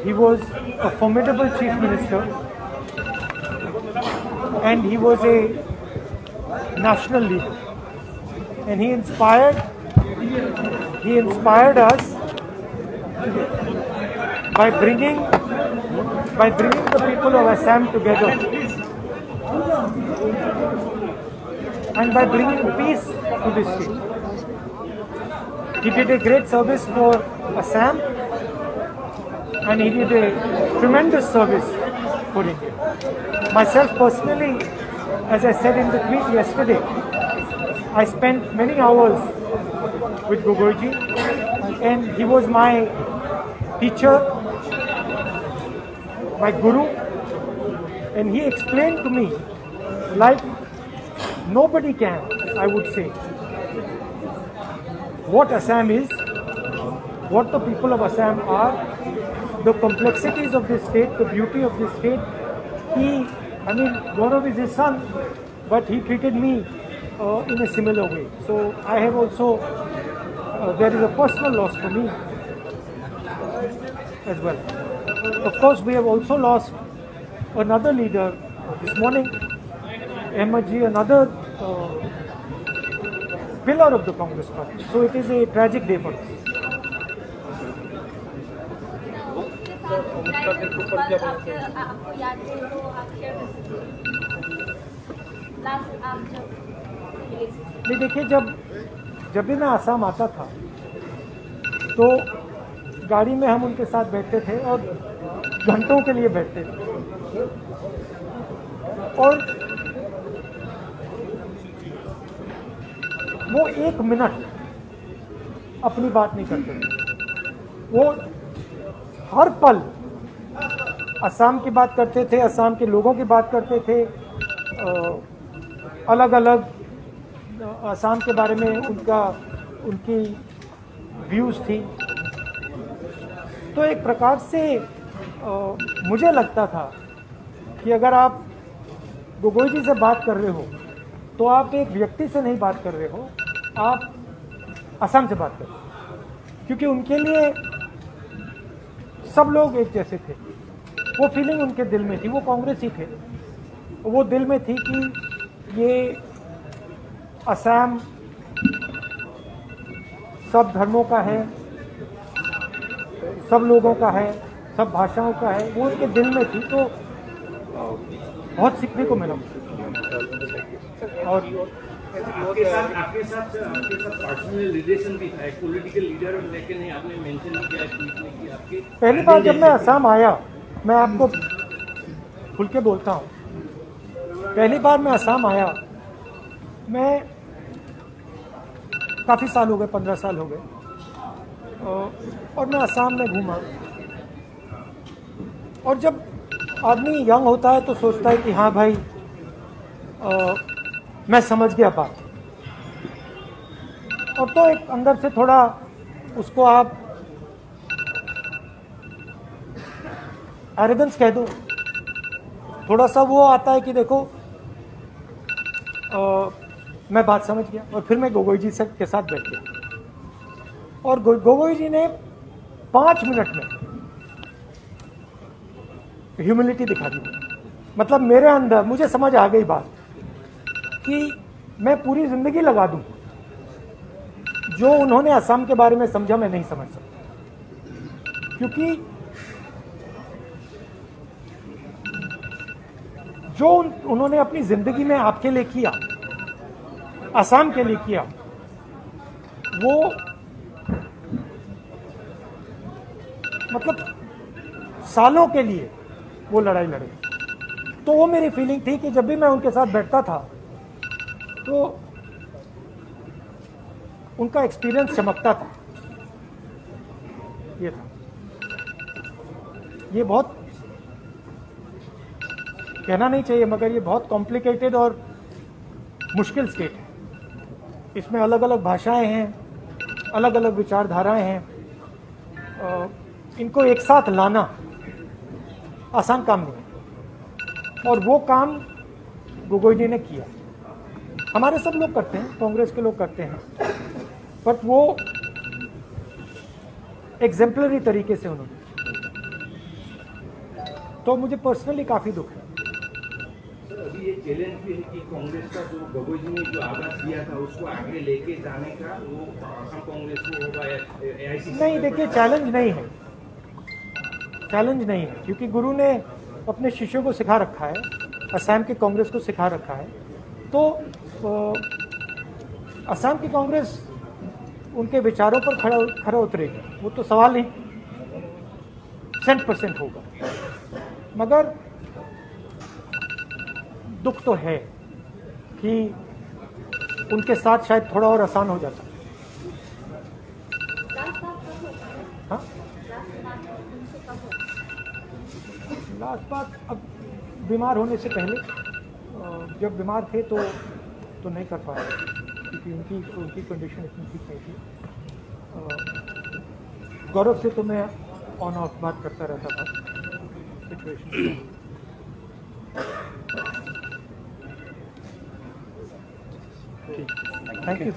He was a formidable chief minister, and he was a national leader, and he inspired us by bringing the people of Assam together and by bringing peace to this state. He did a great service for Assam, and he did a tremendous service for India. Myself personally, as I said in the tweet yesterday, I spent many hours with Gogoiji, and he was my teacher, my guru, and he explained to me like nobody can, I would say, what Assam is, what the people of Assam are, the complexities of this state, the beauty of this state. Gaurav is his son, but he treated me in a similar way. So I have also, there is a personal loss for me as well. Of course, we have also lost another leader this morning, Ahmedji, another pillar of the Congress party. So it is a tragic day for us. नहीं, देखिए, जब भी मैं आसाम आता था तो गाड़ी में हम उनके साथ बैठते थे और घंटों के लिए बैठते थे, और वो एक मिनट अपनी बात नहीं करते थे। वो हर पल असम की बात करते थे, असम के लोगों की बात करते थे, अलग अलग असम के बारे में उनकी व्यूज़ थी। तो एक प्रकार से मुझे लगता था कि अगर आप गोगोई जी से बात कर रहे हो तो आप एक व्यक्ति से नहीं बात कर रहे हो, आप असम से बात कर रहे हो, क्योंकि उनके लिए सब लोग एक जैसे थे। वो फीलिंग उनके दिल में थी, वो कांग्रेसी थे, वो दिल में थी कि ये असम सब धर्मों का है, सब लोगों का है, सब भाषाओं का है, वो उनके दिल में थी। तो बहुत सीखने को मिला। और आपके साथ पर्सनल रिलेशन भी था, एक पॉलिटिकल लीडर, लेकिन आपने मेंशन किया कि आपके पहली बार जब मैं असम आया, मैं आपको खुल के बोलता हूँ, पहली बार मैं असम आया, मैं काफ़ी साल हो गए, 15 साल हो गए, और मैं असम में घूमा। और जब आदमी यंग होता है तो सोचता है कि हाँ भाई, मैं समझ गया बात, और तो एक अंदर से थोड़ा उसको आप एरोगेंस कह दो, थोड़ा सा वो आता है कि देखो मैं बात समझ गया। और फिर मैं गोगोई जी के साथ बैठ गया, और गोगोई जी ने 5 मिनट में ह्यूमिलिटी दिखा दी। मतलब मेरे अंदर मुझे समझ आ गई बात कि मैं पूरी जिंदगी लगा दूं, जो उन्होंने असम के बारे में समझा मैं नहीं समझ सकता, क्योंकि जो उन्होंने अपनी जिंदगी में आपके लिए किया, असम के लिए किया, वो मतलब सालों के लिए वो लड़ाई लड़े। तो वो मेरी फीलिंग थी कि जब भी मैं उनके साथ बैठता था तो उनका एक्सपीरियंस चमकता था। ये था, ये बहुत कहना नहीं चाहिए, मगर ये बहुत कॉम्प्लिकेटेड और मुश्किल स्टेट है। इसमें अलग अलग भाषाएं हैं, अलग अलग विचारधाराएं हैं, इनको एक साथ लाना आसान काम नहीं है, और वो काम गोगोई जी ने किया। हमारे सब लोग करते हैं, कांग्रेस के लोग करते हैं, बट वो एग्जेम्पलरी तरीके से उन्होंने, तो मुझे पर्सनली काफ़ी दुख है। सर अभी ये चैलेंज भी है कि कांग्रेस का जो गोगोई जी ने जो आवाज दिया था उसको आगे लेके जाने का वो असम कांग्रेस को होगा AICC नहीं, देखिए चैलेंज नहीं है, चैलेंज नहीं है, क्योंकि गुरु ने अपने शिष्यों को सिखा रखा है, असम की कांग्रेस को सिखा रखा है, तो असम की कांग्रेस उनके विचारों पर खरा उतरेगी, वो तो सवाल ही 100% होगा। मगर दुख तो है कि उनके साथ शायद थोड़ा और आसान हो जाता। हाँ, लास्ट बात अब बीमार होने से पहले, जब बीमार थे तो नहीं कर पाए, क्योंकि उनकी कंडीशन इतनी ठीक नहीं थी। गौरव से तो मैं ऑन ऑफ बात करता रहता था सिचुएशन। ठीक, थैंक यू।